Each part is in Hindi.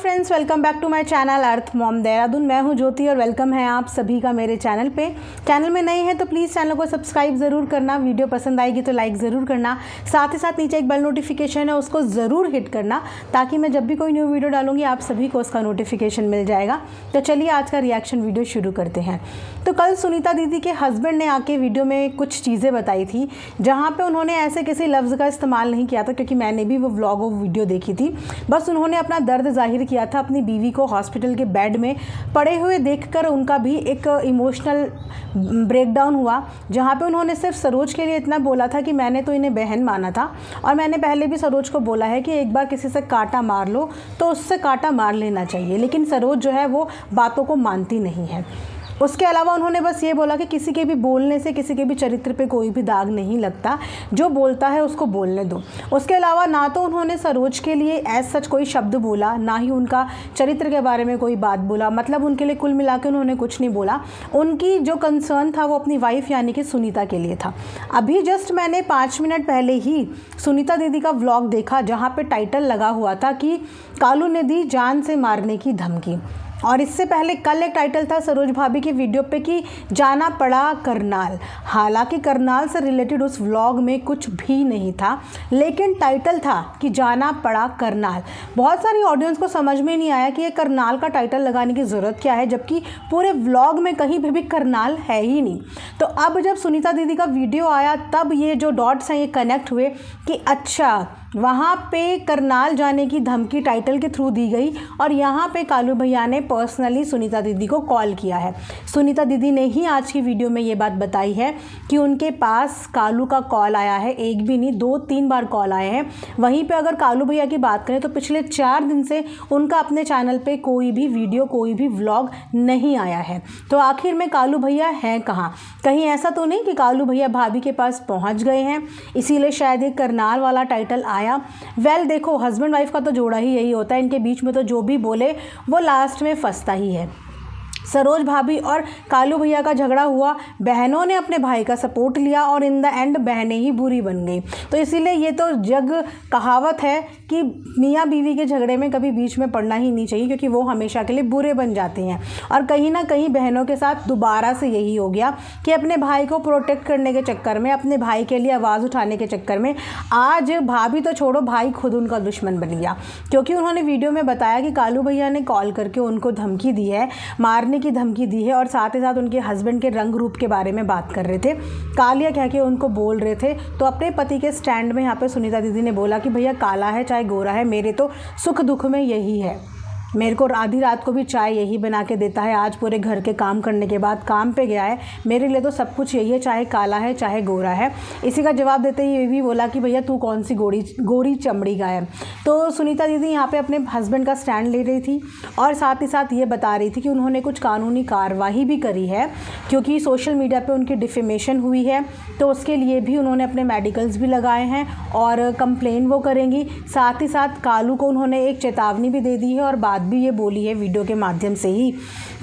Friends, welcome back to my channel earth mom Dehradun. मैं हूं ज्योति और वेलकम है आप सभी का मेरे चैनल पे। चैनल में नए हैं तो प्लीज़ चैनल को सब्सक्राइब ज़रूर करना, वीडियो पसंद आएगी तो लाइक ज़रूर करना, साथ ही साथ नीचे एक बेल नोटिफिकेशन है उसको ज़रूर हिट करना ताकि मैं जब भी कोई न्यू वीडियो डालूंगी आप सभी को उसका नोटिफिकेशन मिल जाएगा। तो चलिए आज का रिएक्शन वीडियो शुरू करते हैं। तो कल सुनीता दीदी के हस्बैंड ने आके वीडियो में कुछ चीज़ें बताई थी जहाँ पे उन्होंने ऐसे किसी लफ्ज़ का इस्तेमाल नहीं किया था, क्योंकि मैंने भी वो व्लॉग और वीडियो देखी थी। बस उन्होंने अपना दर्द जाहिर किया था अपनी बीवी को हॉस्पिटल के बेड में पड़े हुए देखकर। उनका भी एक इमोशनल ब्रेकडाउन हुआ जहाँ पे उन्होंने सिर्फ सरोज के लिए इतना बोला था कि मैंने तो इन्हें बहन माना था और मैंने पहले भी सरोज को बोला है कि एक बार किसी से कांटा मार लो तो उससे कांटा मार लेना चाहिए, लेकिन सरोज जो है वो बातों को मानती नहीं है। उसके अलावा उन्होंने बस ये बोला कि किसी के भी बोलने से किसी के भी चरित्र पे कोई भी दाग नहीं लगता, जो बोलता है उसको बोलने दो। उसके अलावा ना तो उन्होंने सरोज के लिए ऐसा सच कोई शब्द बोला, ना ही उनका चरित्र के बारे में कोई बात बोला। मतलब उनके लिए कुल मिला के उन्होंने कुछ नहीं बोला। उनकी जो कंसर्न था वो अपनी वाइफ यानी कि सुनीता के लिए था। अभी जस्ट मैंने 5 मिनट पहले ही सुनीता दीदी का व्लॉग देखा जहाँ पर टाइटल लगा हुआ था कि कालू ने दी जान से मारने की धमकी, और इससे पहले कल एक टाइटल था सरोज भाभी की वीडियो पे कि जाना पड़ा करनाल। हालांकि करनाल से रिलेटेड उस व्लॉग में कुछ भी नहीं था, लेकिन टाइटल था कि जाना पड़ा करनाल। बहुत सारी ऑडियंस को समझ में नहीं आया कि ये करनाल का टाइटल लगाने की ज़रूरत क्या है, जबकि पूरे व्लॉग में कहीं भी करनाल है ही नहीं। तो अब जब सुनीता दीदी का वीडियो आया तब ये जो डॉट्स हैं ये कनेक्ट हुए कि अच्छा वहाँ पे करनाल जाने की धमकी टाइटल के थ्रू दी गई और यहाँ पे कालू भैया ने पर्सनली सुनीता दीदी को कॉल किया है। सुनीता दीदी ने ही आज की वीडियो में ये बात बताई है कि उनके पास कालू का कॉल आया है, एक भी नहीं 2-3 बार कॉल आए हैं। वहीं पे अगर कालू भैया की बात करें तो पिछले 4 दिन से उनका अपने चैनल पे कोई भी वीडियो कोई भी व्लॉग नहीं आया है। तो आखिर में कालू भैया हैं कहाँ? कहीं ऐसा तो नहीं कि कालू भैया भाभी के पास पहुँच गए हैं इसीलिए शायद ये करनाल वाला टाइटल आया। वेल देखो, हस्बैंड वाइफ का तो जोड़ा ही यही होता है, इनके बीच में तो जो भी बोले वो लास्ट में फंसता ही है। सरोज भाभी और कालू भैया का झगड़ा हुआ, बहनों ने अपने भाई का सपोर्ट लिया और इन द एंड बहनें ही बुरी बन गई। तो इसीलिए ये तो जग कहावत है कि मियाँ बीवी के झगड़े में कभी बीच में पड़ना ही नहीं चाहिए, क्योंकि वो हमेशा के लिए बुरे बन जाते हैं। और कहीं ना कहीं बहनों के साथ दोबारा से यही हो गया कि अपने भाई को प्रोटेक्ट करने के चक्कर में, अपने भाई के लिए आवाज़ उठाने के चक्कर में आज भाभी तो छोड़ो, भाई खुद उनका दुश्मन बन गया। क्योंकि उन्होंने वीडियो में बताया कि कालू भैया ने कॉल करके उनको धमकी दी है, मारने की धमकी दी है, और साथ ही साथ उनके हस्बैंड के रंग रूप के बारे में बात कर रहे थे, कालिया कह के उनको बोल रहे थे। तो अपने पति के स्टैंड में यहाँ पे सुनीता दीदी ने बोला कि भैया काला है चाहे गोरा है, मेरे तो सुख दुख में यही है। मेरे को आधी रात को भी चाय यही बना के देता है, आज पूरे घर के काम करने के बाद काम पे गया है, मेरे लिए तो सब कुछ यही है, चाहे काला है चाहे गोरा है। इसी का जवाब देते ही ये भी बोला कि भैया तू कौन सी गोरी चमड़ी का है। तो सुनीता दीदी यहाँ पे अपने हस्बैंड का स्टैंड ले रही थी और साथ ही साथ ये बता रही थी कि उन्होंने कुछ कानूनी कार्रवाई भी करी है, क्योंकि सोशल मीडिया पर उनकी डिफेमेशन हुई है। तो उसके लिए भी उन्होंने अपने मेडिकल्स भी लगाए हैं और कंप्लेन वो करेंगी। साथ ही साथ कालू को उन्होंने एक चेतावनी भी दे दी है और बात भी ये बोली है वीडियो के माध्यम से ही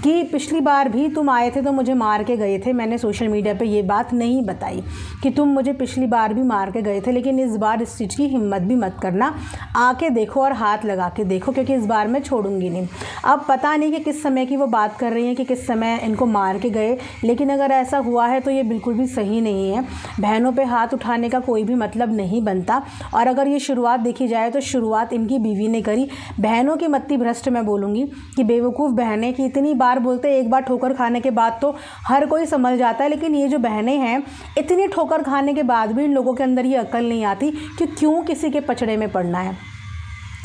कि पिछली बार भी तुम आए थे तो मुझे मार के गए थे, मैंने सोशल मीडिया पे ये बात नहीं बताई कि तुम मुझे पिछली बार भी मार के गए थे, लेकिन इस बार इस चीज़ की हिम्मत भी मत करना, आके देखो और हाथ लगा के देखो, क्योंकि इस बार मैं छोड़ूंगी नहीं। अब पता नहीं कि किस समय की वो बात कर रही हैं कि किस समय इनको मार के गए, लेकिन अगर ऐसा हुआ है तो ये बिल्कुल भी सही नहीं है। बहनों पर हाथ उठाने का कोई भी मतलब नहीं बनता। और अगर ये शुरुआत देखी जाए तो शुरुआत इनकी बीवी ने करी। बहनों की मत्ती भ्रष्ट मैं बोलूँगी कि बेवकूफ़ बहनें कि इतनी बार बोलते, एक बार ठोकर खाने के बाद तो हर कोई समझ जाता है, लेकिन ये जो बहनें हैं इतनी ठोकर खाने के बाद भी इन लोगों के अंदर ये अकल नहीं आती कि क्यों किसी के पचड़े में पड़ना है,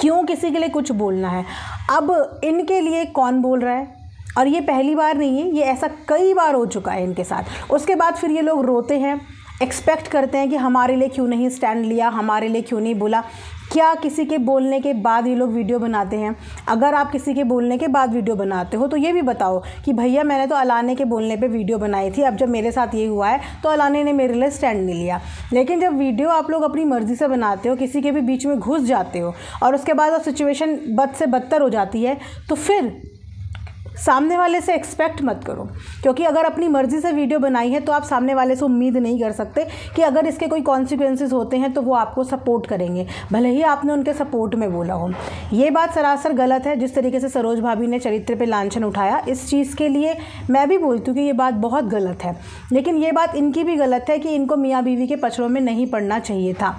क्यों किसी के लिए कुछ बोलना है। अब इनके लिए कौन बोल रहा है? और ये पहली बार नहीं है, ये ऐसा कई बार हो चुका है इनके साथ। उसके बाद फिर ये लोग रोते हैं, एक्सपेक्ट करते हैं कि हमारे लिए क्यों नहीं स्टैंड लिया, हमारे लिए क्यों नहीं बोला। क्या किसी के बोलने के बाद ये लोग वीडियो बनाते हैं? अगर आप किसी के बोलने के बाद वीडियो बनाते हो तो ये भी बताओ कि भैया मैंने तो अलाने के बोलने पे वीडियो बनाई थी, अब जब मेरे साथ ये हुआ है तो अलाने ने मेरे लिए स्टैंड नहीं लिया। लेकिन जब वीडियो आप लोग अपनी मर्ज़ी से बनाते हो, किसी के भी बीच में घुस जाते हो और उसके बाद सिचुएशन बद से बदतर हो जाती है, तो फिर सामने वाले से एक्सपेक्ट मत करो, क्योंकि अगर अपनी मर्ज़ी से वीडियो बनाई है तो आप सामने वाले से उम्मीद नहीं कर सकते कि अगर इसके कोई कॉन्सिक्वेंसेस होते हैं तो वो आपको सपोर्ट करेंगे, भले ही आपने उनके सपोर्ट में बोला हो। ये बात सरासर गलत है। जिस तरीके से सरोज भाभी ने चरित्र पे लांछन उठाया, इस चीज़ के लिए मैं भी बोलती हूँ कि ये बात बहुत गलत है। लेकिन ये बात इनकी भी गलत है कि इनको मियाँ बीवी के पचड़ों में नहीं पड़ना चाहिए था।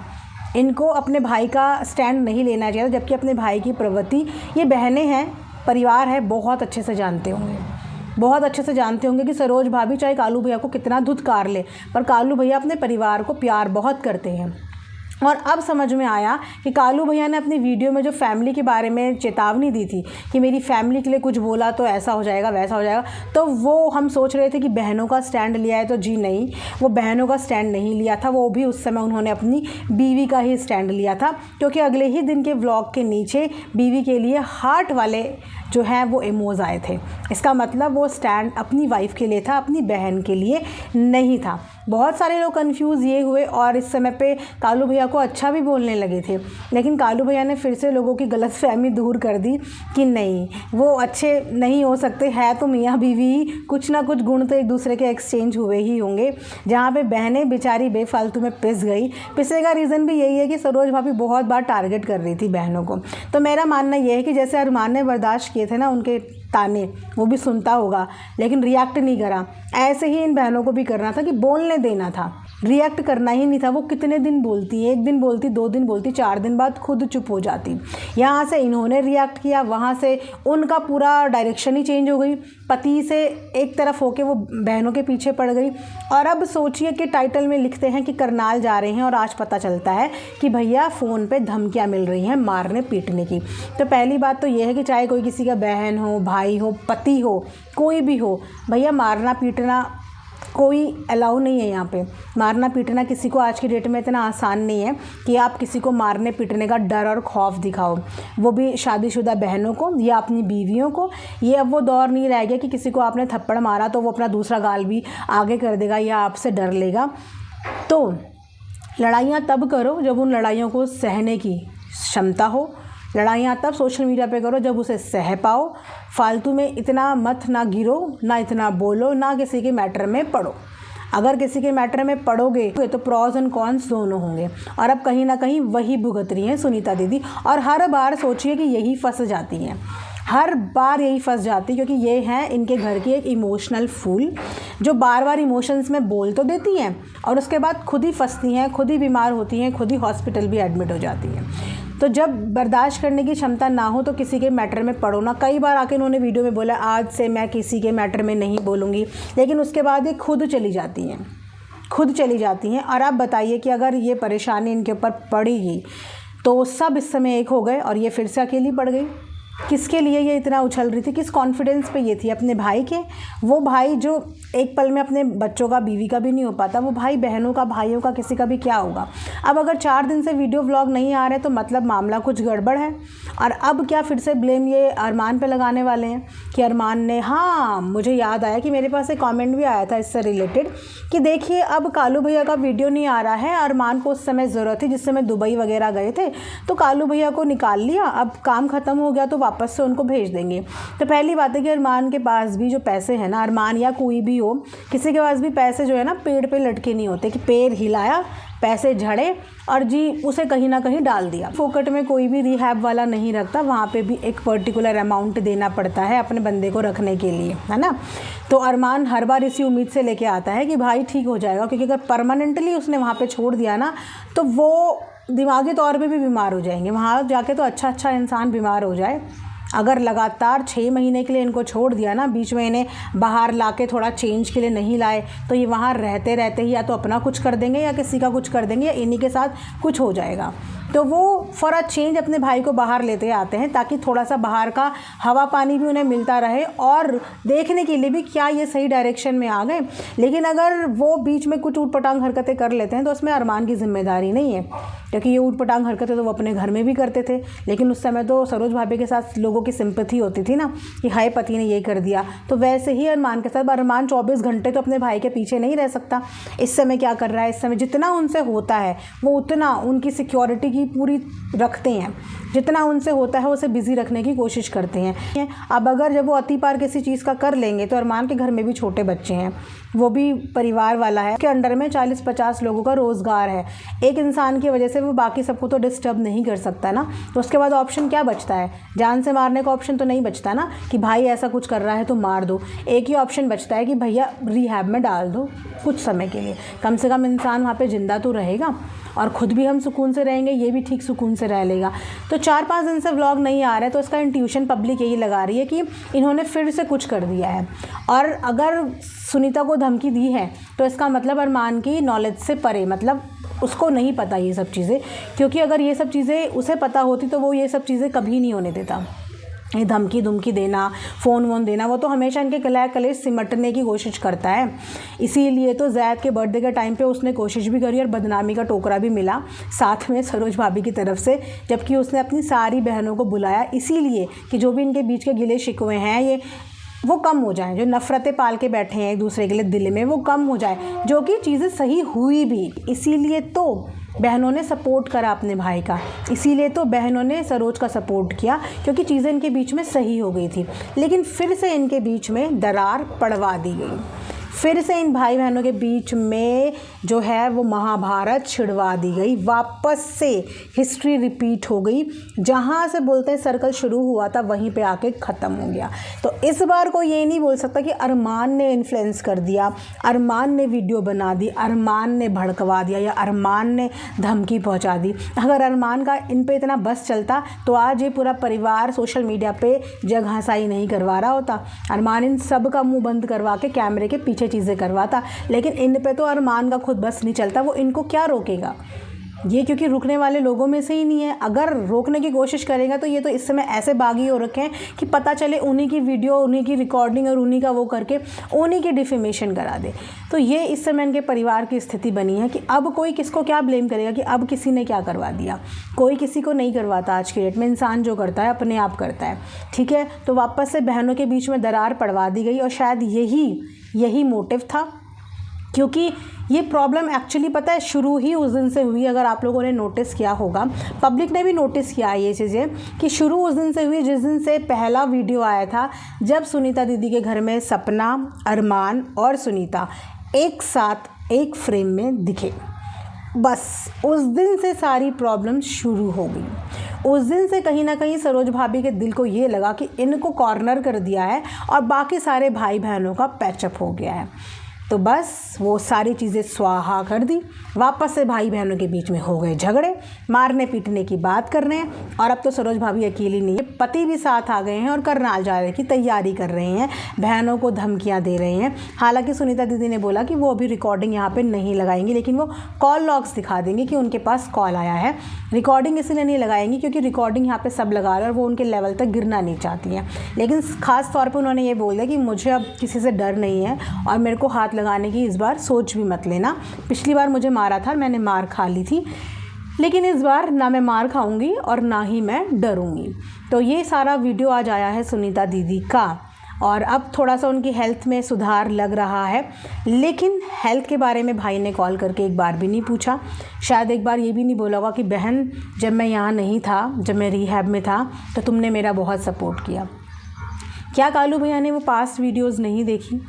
इनको अपने भाई का स्टैंड नहीं लेना चाहिए, जबकि अपने भाई की प्रवृत्ति, ये बहनें हैं, परिवार है, बहुत अच्छे से जानते होंगे, बहुत अच्छे से जानते होंगे कि सरोज भाभी चाहे कालू भैया को कितना धुतकार ले, पर कालू भैया अपने परिवार को प्यार बहुत करते हैं। और अब समझ में आया कि कालू भैया ने अपनी वीडियो में जो फैमिली के बारे में चेतावनी दी थी कि मेरी फैमिली के लिए कुछ बोला तो ऐसा हो जाएगा, वैसा हो जाएगा, तो वो हम सोच रहे थे कि बहनों का स्टैंड लिया है, तो जी नहीं, वो बहनों का स्टैंड नहीं लिया था। वो भी उस समय उन्होंने अपनी बीवी का ही स्टैंड लिया था, क्योंकि अगले ही दिन के व्लॉग के नीचे बीवी के लिए हार्ट वाले जो हैं वो इमोज आए थे। इसका मतलब वो स्टैंड अपनी वाइफ के लिए था, अपनी बहन के लिए नहीं था। बहुत सारे लोग कंफ्यूज ये हुए और इस समय पे कालू भैया को अच्छा भी बोलने लगे थे, लेकिन कालू भैया ने फिर से लोगों की गलतफहमी दूर कर दी कि नहीं, वो अच्छे नहीं हो सकते, है तो मियाँ बीवी ही, कुछ ना कुछ गुण तो एक दूसरे के एक्सचेंज हुए ही होंगे। जहाँ पे बहनें बेचारी बेफालतू में पिस गई। पिसने का रीज़न भी यही है कि सरोज भाभी बहुत बार टारगेट कर रही थी बहनों को। तो मेरा मानना ये है कि जैसे अरमान ने बर्दाश्त किए थे ना उनके ताने, वो भी सुनता होगा लेकिन रिएक्ट नहीं करा, ऐसे ही इन बहनों को भी करना था कि बोलने देना था, रिएक्ट करना ही नहीं था। वो कितने दिन बोलती, एक दिन बोलती, 2 दिन बोलती, 4 दिन बाद खुद चुप हो जाती। यहाँ से इन्होंने रिएक्ट किया, वहाँ से उनका पूरा डायरेक्शन ही चेंज हो गई, पति से एक तरफ होके वो बहनों के पीछे पड़ गई। और अब सोचिए कि टाइटल में लिखते हैं कि करनाल जा रहे हैं और आज पता चलता है कि भैया फ़ोन पे धमकियाँ मिल रही हैं मारने पीटने की। तो पहली बात तो ये है कि चाहे कोई किसी का बहन हो, भाई हो, पति हो, कोई भी हो, भैया मारना पीटना कोई अलाउ नहीं है। यहाँ पे मारना पीटना किसी को आज की डेट में इतना आसान नहीं है कि आप किसी को मारने पीटने का डर और खौफ दिखाओ, वो भी शादीशुदा बहनों को या अपनी बीवियों को। ये अब वो दौर नहीं रह गया कि किसी को आपने थप्पड़ मारा तो वो अपना दूसरा गाल भी आगे कर देगा या आपसे डर लेगा। तो लड़ाइयाँ तब करो जब उन लड़ाइयों को सहने की क्षमता हो। लड़ाइयाँ तब सोशल मीडिया पे करो जब उसे सह पाओ। फालतू में इतना मत ना गिरो, ना इतना बोलो, ना किसी के मैटर में पढ़ो। अगर किसी के मैटर में पढ़ोगे तो प्रॉज एंड कॉन्स दोनों होंगे। और अब कहीं ना कहीं वही भुगत रही हैं सुनीता दीदी, और हर बार सोचिए कि यही फंस जाती हैं, हर बार यही फंस जाती, क्योंकि ये हैं इनके घर की एक इमोशनल फूल जो बार बार इमोशंस में बोल तो देती हैं और उसके बाद खुद ही फंसती हैं, खुद ही बीमार होती हैं, खुद ही हॉस्पिटल भी एडमिट हो जाती हैं। तो जब बर्दाश्त करने की क्षमता ना हो तो किसी के मैटर में पढ़ो ना। कई बार आके उन्होंने वीडियो में बोला आज से मैं किसी के मैटर में नहीं बोलूँगी, लेकिन उसके बाद ये खुद चली जाती हैं। और आप बताइए कि अगर ये परेशानी इनके ऊपर पड़ेगी तो सब इस समय एक हो गए और ये फिर से अकेली पड़ गई। किसके लिए ये इतना उछल रही थी, किस कॉन्फिडेंस पे ये थी? अपने भाई के। वो भाई जो एक पल में अपने बच्चों का, बीवी का भी नहीं हो पाता, वो भाई बहनों का, भाइयों का, किसी का भी क्या होगा? अब अगर 4 दिन से वीडियो व्लॉग नहीं आ रहे तो मतलब मामला कुछ गड़बड़ है। और अब क्या फिर से ब्लेम ये अरमान पे लगाने वाले हैं कि अरमान ने, हाँ मुझे याद आया कि मेरे पास एक कॉमेंट भी आया था इससे रिलेटेड कि देखिए अब कालू भैया का वीडियो नहीं आ रहा है, अरमान को उस समय ज़रूरत थी जिस समय दुबई वगैरह गए थे, तो कालू भैया को निकाल लिया, अब काम ख़त्म हो गया तो वापस से उनको भेज देंगे। तो पहली बात है कि अरमान के पास भी जो पैसे हैं ना, अरमान या कोई भी हो, किसी के पास भी पैसे जो है ना पेड़ पे लटके नहीं होते कि पैर हिलाया, पैसे झड़े और जी उसे कहीं ना कहीं डाल दिया। फोकट में कोई भी रिहैब वाला नहीं रखता, वहाँ पे भी एक पर्टिकुलर अमाउंट देना पड़ता है अपने बंदे को रखने के लिए, है ना। तो अरमान हर बार इसी उम्मीद से लेके आता है कि भाई ठीक हो जाएगा, क्योंकि अगर परमानेंटली उसने वहाँ पे छोड़ दिया ना तो वो दिमागी तौर पे भी बीमार हो जाएंगे। वहाँ जाके तो अच्छा इंसान बीमार हो जाए। अगर लगातार 6 महीने के लिए इनको छोड़ दिया ना, बीच में इन्हें बाहर लाके थोड़ा चेंज के लिए नहीं लाए, तो ये वहाँ रहते रहते ही या तो अपना कुछ कर देंगे या किसी का कुछ कर देंगे या इन्हीं के साथ कुछ हो जाएगा। तो वो फॉर अ चेंज अपने भाई को बाहर लेते आते हैं ताकि थोड़ा सा बाहर का हवा पानी भी उन्हें मिलता रहे और देखने के लिए भी क्या ये सही डायरेक्शन में आ गए। लेकिन अगर वो बीच में कुछ ऊटपटांग हरकतें कर लेते हैं तो उसमें अरमान की जिम्मेदारी नहीं है, क्योंकि ये ऊटपटांग हरकतें तो वो अपने घर में भी करते थे। लेकिन उस समय तो सरोज भाभी के साथ लोगों की सिंपैथी होती थी ना कि हाय पति ने ये कर दिया, तो वैसे ही अरमान के साथ अरमान 24 घंटे तो अपने भाई के पीछे नहीं रह सकता। इस समय क्या कर रहा है, इस समय जितना उनसे होता है वो उतना उनकी सिक्योरिटी की पूरी रखते हैं, जितना उनसे होता है उसे बिज़ी रखने की कोशिश करते हैं। अब अगर जब वो अति पार किसी चीज़ का कर लेंगे तो अरमान के घर में भी छोटे बच्चे हैं, वो भी परिवार वाला है, के अंडर में 40-50 लोगों का रोज़गार है। एक इंसान की वजह से वो बाकी सबको तो डिस्टर्ब नहीं कर सकता ना। तो उसके बाद ऑप्शन क्या बचता है? जान से मारने का ऑप्शन तो नहीं बचता ना कि भाई ऐसा कुछ कर रहा है तो मार दो। एक ही ऑप्शन बचता है कि भैया रिहैब में डाल दो कुछ समय के लिए, कम से कम इंसान वहाँ पे ज़िंदा तो रहेगा और ख़ुद भी हम सुकून से रहेंगे, ये भी ठीक सुकून से रह लेगा। तो 4-5 दिन से व्लॉग नहीं आ रहा है, तो इसका इंट्यूशन पब्लिक यही लगा रही है कि इन्होंने फिर से कुछ कर दिया है। और अगर सुनीता को धमकी दी है तो इसका मतलब अरमान की नॉलेज से परे, मतलब उसको नहीं पता ये सब चीज़ें, क्योंकि अगर ये सब चीज़ें उसे पता होती तो वो ये सब चीज़ें कभी नहीं होने देता। ये धमकी देना, फ़ोन वोन देना, वो तो हमेशा इनके कलेश सिमटने की कोशिश करता है। इसीलिए तो ज़ैद के बर्थडे के टाइम पे उसने कोशिश भी करी और बदनामी का टोकरा भी मिला साथ में सरोज भाभी की तरफ से, जबकि उसने अपनी सारी बहनों को बुलाया इसीलिए कि जो भी इनके बीच के गिले शिकवे हैं ये वो कम हो जाएं, जो नफ़रतें पाल के बैठे हैं एक दूसरे के लिए दिल में वो कम हो जाए, जो कि चीज़ें सही हुई भी। इसीलिए तो बहनों ने सपोर्ट करा अपने भाई का, इसीलिए तो बहनों ने सरोज का सपोर्ट किया, क्योंकि चीज़ें इनके बीच में सही हो गई थी। लेकिन फिर से इनके बीच में दरार पड़वा दी गई, फिर से इन भाई बहनों के बीच में जो है वो महाभारत छिड़वा दी गई। वापस से हिस्ट्री रिपीट हो गई, जहाँ से बोलते हैं सर्कल शुरू हुआ था वहीं पे आके ख़त्म हो गया। तो इस बार कोई ये नहीं बोल सकता कि अरमान ने इन्फ्लुएंस कर दिया, अरमान ने वीडियो बना दी, अरमान ने भड़कवा दिया या अरमान ने धमकी पहुँचा दी। अगर अरमान का इन पे इतना बस चलता तो आज ये पूरा परिवार सोशल मीडिया पे जगहसाई नहीं करवा रहा होता। अरमान इन सब का मुँह बंद करवा के कैमरे के पीछे चीज़ें करवाता, लेकिन इन पे तो अरमान का खुद बस नहीं चलता, वो इनको क्या रोकेगा? ये क्योंकि रुकने वाले लोगों में से ही नहीं है। अगर रोकने की कोशिश करेगा तो ये तो इस समय ऐसे बागी हो रखे हैं कि पता चले उन्हीं की वीडियो, उन्हीं की रिकॉर्डिंग और उन्हीं का वो करके उन्हीं की डिफेमेशन करा दे। तो ये इस समय इनके परिवार की स्थिति बनी है कि अब कोई किसको क्या ब्लेम करेगा कि अब किसी ने क्या करवा दिया। कोई किसी को नहीं करवाता आज की डेट में, इंसान जो करता है अपने आप करता है, ठीक है। तो वापस से बहनों के बीच में दरार पड़वा दी गई और शायद यही मोटिव था, क्योंकि ये प्रॉब्लम एक्चुअली पता है शुरू ही उस दिन से हुई। अगर आप लोगों ने नोटिस किया होगा, पब्लिक ने भी नोटिस किया ये चीज़ें कि शुरू उस दिन से हुई जिस दिन से पहला वीडियो आया था, जब सुनीता दीदी के घर में सपना, अरमान और सुनीता एक साथ एक फ्रेम में दिखे। बस उस दिन से सारी प्रॉब्लम शुरू हो गई। उस दिन से कहीं ना कहीं सरोज भाभी के दिल को ये लगा कि इनको कॉर्नर कर दिया है और बाकी सारे भाई बहनों का पैचअप हो गया है। तो बस वो सारी चीज़ें स्वाहा कर दी। वापस से भाई बहनों के बीच में हो गए झगड़े, मारने पीटने की बात कर रहे हैं। और अब तो सरोज भाभी अकेली नहीं है, पति भी साथ आ गए हैं और करनाल जाने की तैयारी कर रहे हैं, बहनों को धमकियां दे रहे हैं। हालांकि सुनीता दीदी ने बोला कि वो अभी रिकॉर्डिंग यहाँ पे नहीं लगाएंगी, लेकिन वो कॉल लॉग्स दिखा देंगे कि उनके पास कॉल आया है। रिकॉर्डिंग इसलिए नहीं लगाएंगी क्योंकि रिकॉर्डिंग यहाँ पर सब लगा रहे हैं और वो उनके लेवल तक गिरना नहीं चाहती हैं। लेकिन ख़ास तौर पर उन्होंने ये बोल दिया कि मुझे अब किसी से डर नहीं है और मेरे को हाथ लगाने की इस बार सोच भी मत लेना। पिछली बार मुझे मारा था, मैंने मार खा ली थी, लेकिन इस बार ना मैं मार खाऊंगी और ना ही मैं डरूंगी। तो ये सारा वीडियो आज आया है सुनीता दीदी का और अब थोड़ा सा उनकी हेल्थ में सुधार लग रहा है। लेकिन हेल्थ के बारे में भाई ने कॉल करके एक बार भी नहीं पूछा। शायद एक बार ये भी नहीं बोला होगा कि बहन जब मैं यहाँ नहीं था, जब मैं रिहैब में था तो तुमने मेरा बहुत सपोर्ट किया। क्या कालू भैया ने वो पास्ट वीडियोज़ नहीं देखी?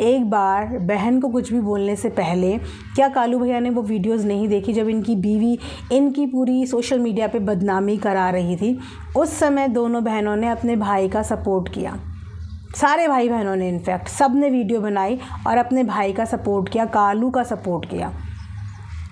एक बार बहन को कुछ भी बोलने से पहले क्या कालू भैया ने वो वीडियोस नहीं देखी जब इनकी बीवी इनकी पूरी सोशल मीडिया पे बदनामी करा रही थी? उस समय दोनों बहनों ने अपने भाई का सपोर्ट किया, सारे भाई बहनों ने, इनफैक्ट सब ने वीडियो बनाई और अपने भाई का सपोर्ट किया, कालू का सपोर्ट किया।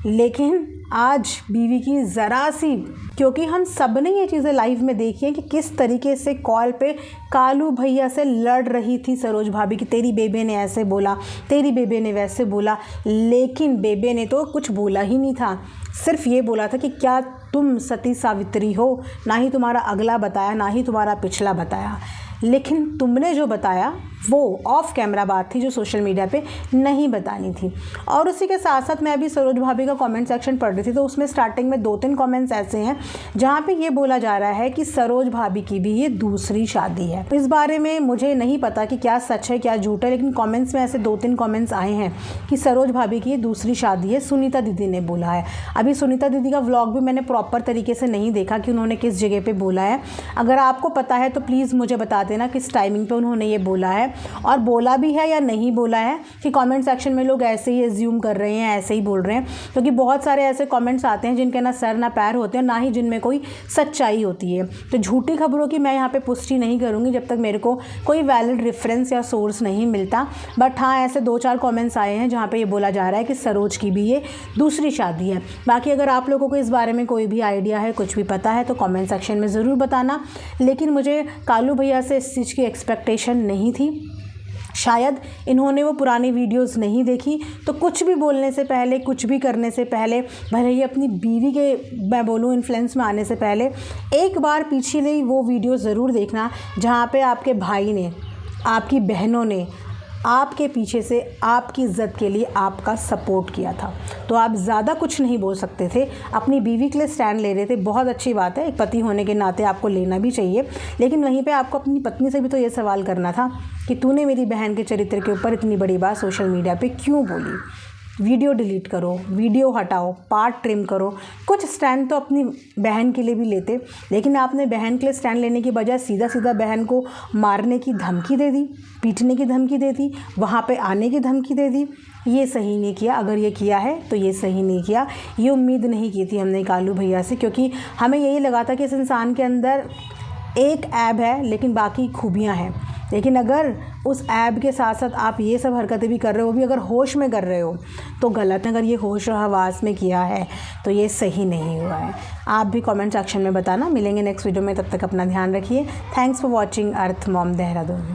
लेकिन आज बीवी की ज़रा सी, क्योंकि हम सब ने ये चीज़ें लाइव में देखी हैं कि किस तरीके से कॉल पे कालू भैया से लड़ रही थी सरोज भाभी कि तेरी बेबे ने ऐसे बोला, तेरी बेबे ने वैसे बोला। लेकिन बेबे ने तो कुछ बोला ही नहीं था, सिर्फ ये बोला था कि क्या तुम सती सावित्री हो? ना ही तुम्हारा अगला बताया, ना ही तुम्हारा पिछला बताया, लेकिन तुमने जो बताया वो ऑफ कैमरा बात थी जो सोशल मीडिया पे नहीं बतानी थी। और उसी के साथ साथ मैं अभी सरोज भाभी का कमेंट सेक्शन पढ़ रही थी, तो उसमें स्टार्टिंग में 2-3 कमेंट्स ऐसे हैं जहाँ पे ये बोला जा रहा है कि सरोज भाभी की भी ये दूसरी शादी है। इस बारे में मुझे नहीं पता कि क्या सच है क्या झूठ है, लेकिन कॉमेंट्स में ऐसे 2-3 कॉमेंट्स आए हैं कि सरोज भाभी की ये दूसरी शादी है, सुनीता दीदी ने बोला है। अभी सुनीता दीदी का व्लॉग भी मैंने प्रॉपर तरीके से नहीं देखा कि उन्होंने किस जगह पर बोला है। अगर आपको पता है तो प्लीज़ मुझे बता देना किस टाइमिंग पर उन्होंने ये बोला है, और बोला भी है या नहीं बोला है, कि कमेंट सेक्शन में लोग ऐसे ही एज्यूम कर रहे हैं, ऐसे ही बोल रहे हैं, क्योंकि बहुत सारे ऐसे कमेंट्स आते हैं जिनके ना सर ना पैर होते हैं, ना ही जिनमें कोई सच्चाई होती है। तो झूठी खबरों की मैं यहाँ पे पुष्टि नहीं करूँगी जब तक मेरे को कोई वैलिड रेफरेंस या सोर्स नहीं मिलता। बट हाँ, ऐसे 2-4 कमेंट्स आए हैं जहाँ पे ये बोला जा रहा है कि सरोज की भी ये दूसरी शादी है। बाकी अगर आप लोगों को इस बारे में कोई भी आइडिया है, कुछ भी पता है, तो कमेंट सेक्शन में ज़रूर बताना। लेकिन मुझे कालू भैया से इस चीज़ की एक्सपेक्टेशन नहीं थी। शायद इन्होंने वो पुरानी वीडियोस नहीं देखी, तो कुछ भी बोलने से पहले, कुछ भी करने से पहले, भले ही अपनी बीवी के मैं बोलूँ इन्फ्लुएंस में आने से पहले, एक बार पिछली वो वीडियो ज़रूर देखना जहाँ पे आपके भाई ने, आपकी बहनों ने आपके पीछे से आपकी इज़्ज़त के लिए आपका सपोर्ट किया था। तो आप ज़्यादा कुछ नहीं बोल सकते थे, अपनी बीवी के लिए स्टैंड ले रहे थे। बहुत अच्छी बात है, एक पति होने के नाते आपको लेना भी चाहिए, लेकिन वहीं पे आपको अपनी पत्नी से भी तो ये सवाल करना था कि तूने मेरी बहन के चरित्र के ऊपर इतनी बड़ी बात सोशल मीडिया पे क्यों बोली। वीडियो डिलीट करो, वीडियो हटाओ, पार्ट ट्रिम करो, कुछ स्टैंड तो अपनी बहन के लिए भी लेते। लेकिन आपने बहन के लिए स्टैंड लेने की बजाय सीधा सीधा बहन को मारने की धमकी दे दी, पीटने की धमकी दे दी, वहाँ पे आने की धमकी दे दी। ये सही नहीं किया। अगर ये किया है तो ये सही नहीं किया। ये उम्मीद नहीं की थी हमने कालू भैया से, क्योंकि हमें यही लगा था कि इस इंसान के अंदर एक ऐब है लेकिन बाकी खूबियाँ हैं। लेकिन अगर उस ऐब के साथ साथ आप ये सब हरकतें भी कर रहे हो, वो भी अगर होश में कर रहे हो, तो गलत है। अगर ये होश और हवास में किया है तो ये सही नहीं हुआ है। आप भी कमेंट सेक्शन में बताना। मिलेंगे नेक्स्ट वीडियो में, तब तक अपना ध्यान रखिए। Thanks for watching earth mom Dehradun.